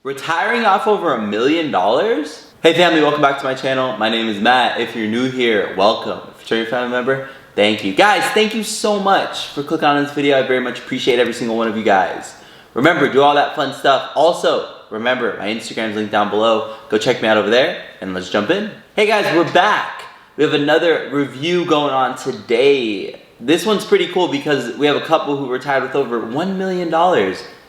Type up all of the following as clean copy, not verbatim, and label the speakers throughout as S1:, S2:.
S1: Retiring off over $1 million? Hey family, welcome back to my channel. My name is Matt. If you're new here, welcome. If you're a family member, thank you. Guys, thank you so much for clicking on this video. I very much appreciate every single one of you guys. Remember, do all that fun stuff. Also, remember, my Instagram's linked down below. Go check me out over there, and let's jump in. Hey guys, we're back. We have another review going on today. This one's pretty cool because we have a couple who retired with over $1 million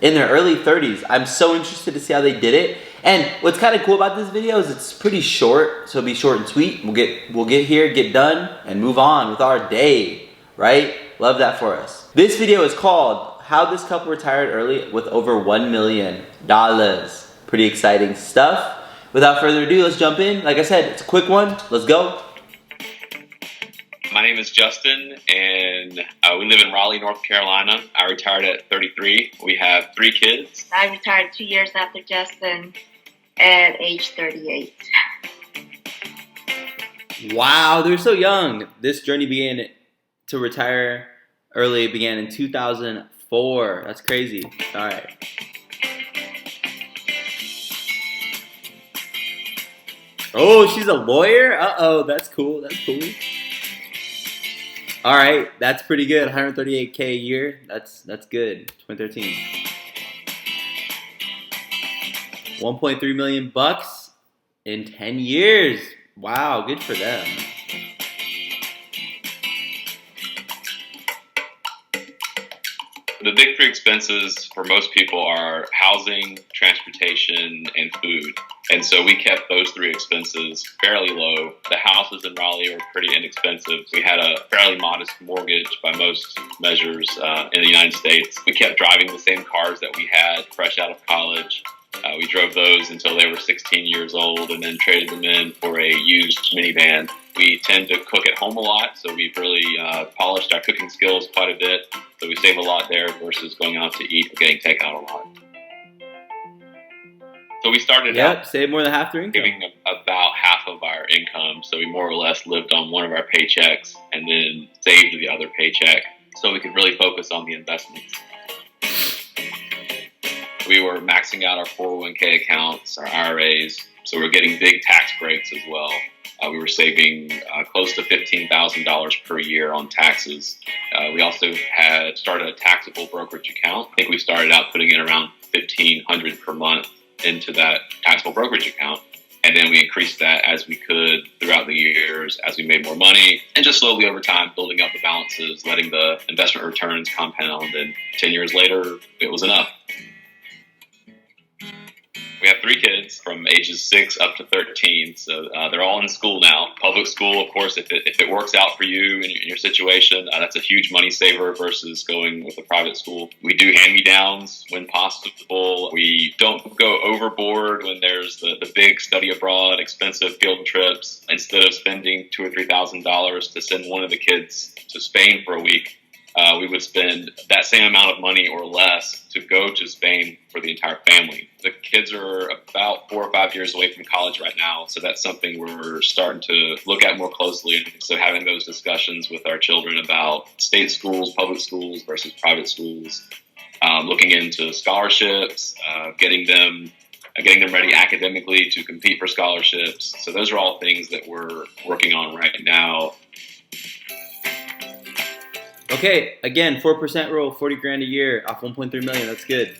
S1: in their early 30s. I'm so interested to see how they did it. And what's kind of cool about this video is it's pretty short, so it'll be short and sweet. We'll get here, get done, and move on with our day, right? Love that for us. This video is called How This Couple Retired Early with Over $1 Million. Pretty exciting stuff. Without further ado, let's jump in. Like I said, it's a quick one. Let's go.
S2: My name is Justin, and we live in Raleigh, North Carolina. I retired at 33. We have 3 kids.
S3: I retired 2 years after Justin at age 38.
S1: Wow, they're so young. This journey to retire early began in 2004. That's crazy. All right. Oh, she's a lawyer? Uh-oh, that's cool. That's cool. All right, that's pretty good. 138K a year. That's good. 2013. 1.3 million bucks in 10 years. Wow, good for them.
S2: The big 3 expenses for most people are housing, transportation, and food. And so we kept those 3 expenses fairly low. The houses in Raleigh were pretty inexpensive. We had a fairly modest mortgage by most measures in the United States. We kept driving the same cars that we had fresh out of college. We drove those until they were 16 years old and then traded them in for a used minivan. We tend to cook at home a lot, so we've really polished our cooking skills quite a bit. So we save a lot there versus going out to eat or getting takeout a lot. So we started out
S1: save more than half their income.
S2: Giving about half of our income. So we more or less lived on one of our paychecks and then saved the other paycheck so we could really focus on the investments. We were maxing out our 401k accounts, our IRAs, so we were getting big tax breaks as well. We were saving close to $15,000 per year on taxes. We also had started a taxable brokerage account. I think we started out putting in around $1,500 per month into that taxable brokerage account. And then we increased that as we could throughout the years as we made more money, and just slowly over time building up the balances, letting the investment returns compound. And 10 years later, it was enough. We have 3 kids from ages 6 up to 13, so they're all in school now. Public school, of course, if it works out for you in your situation, that's a huge money saver versus going with a private school. We do hand-me-downs when possible. We don't go overboard when there's the big study abroad, expensive field trips. Instead of spending $2,000 or $3,000 to send one of the kids to Spain for a week, we would spend that same amount of money or less to go to Spain for the entire family. The kids are about 4 or 5 years away from college right now, so that's something we're starting to look at more closely. So having those discussions with our children about state schools, public schools versus private schools, looking into scholarships, getting them ready academically to compete for scholarships. So those are all things that we're working on right now.
S1: Okay, again, 4% rule, 40 grand a year off 1.3 million. That's good.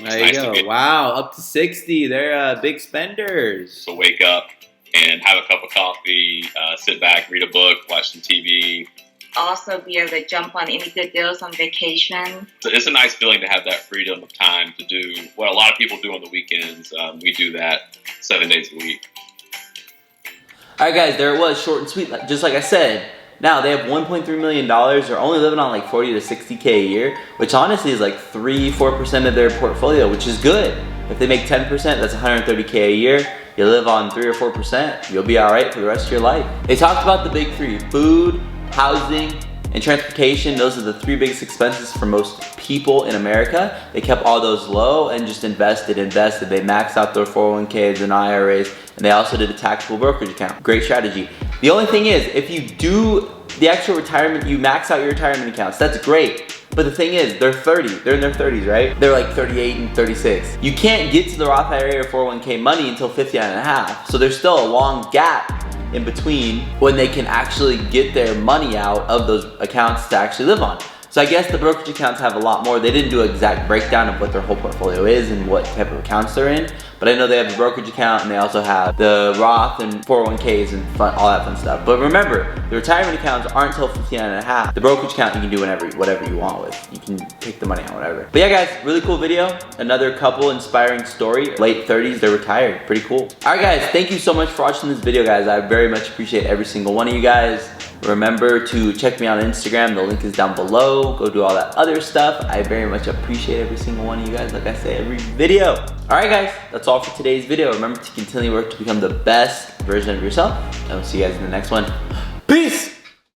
S1: There you go. Wow, up to 60. They're big spenders.
S2: So wake up and have a cup of coffee, sit back, read a book, watch some TV.
S3: Also be able to jump on any good deals on vacation.
S2: So it's a nice feeling to have that freedom of time to do what a lot of people do on the weekends. We do that 7 days a week.
S1: All right, guys, there it was, short and sweet, just like I said. Now, they have $1.3 million. They're only living on like 40 to 60K a year, which honestly is like 3-4% of their portfolio, which is good. If they make 10%, that's 130K a year. You live on 3 or 4%, you'll be all right for the rest of your life. They talked about the big 3, food, housing, and transportation. Those are the 3 biggest expenses for most people in America. They kept all those low and just invested. They maxed out their 401ks and IRAs, and they also did a taxable brokerage account. Great strategy. The only thing is, if you do the actual retirement, you max out your retirement accounts. That's great. But the thing is, they're 30. They're in their 30s, right? They're like 38 and 36. You can't get to the Roth IRA or 401k money until 59 and a half. So there's still a long gap in between when they can actually get their money out of those accounts to actually live on. So I guess the brokerage accounts have a lot more. They didn't do an exact breakdown of what their whole portfolio is and what type of accounts they're in, but I know they have a brokerage account and they also have the Roth and 401ks and all that fun stuff. But remember, the retirement accounts aren't until 59 and a half. The brokerage account you can do whatever you want with. You can take the money out, whatever. But yeah guys, really cool video. Another couple inspiring story. Late 30s, they're retired. Pretty cool. All right guys, thank you so much for watching this video guys. I very much appreciate every single one of you guys. Remember to check me out on Instagram. The link is down below. Go do all that other stuff. I very much appreciate every single one of you guys, like I say every video. All right guys, that's all for today's video. Remember to continue work to become the best version of yourself. And we'll see you guys in the next one.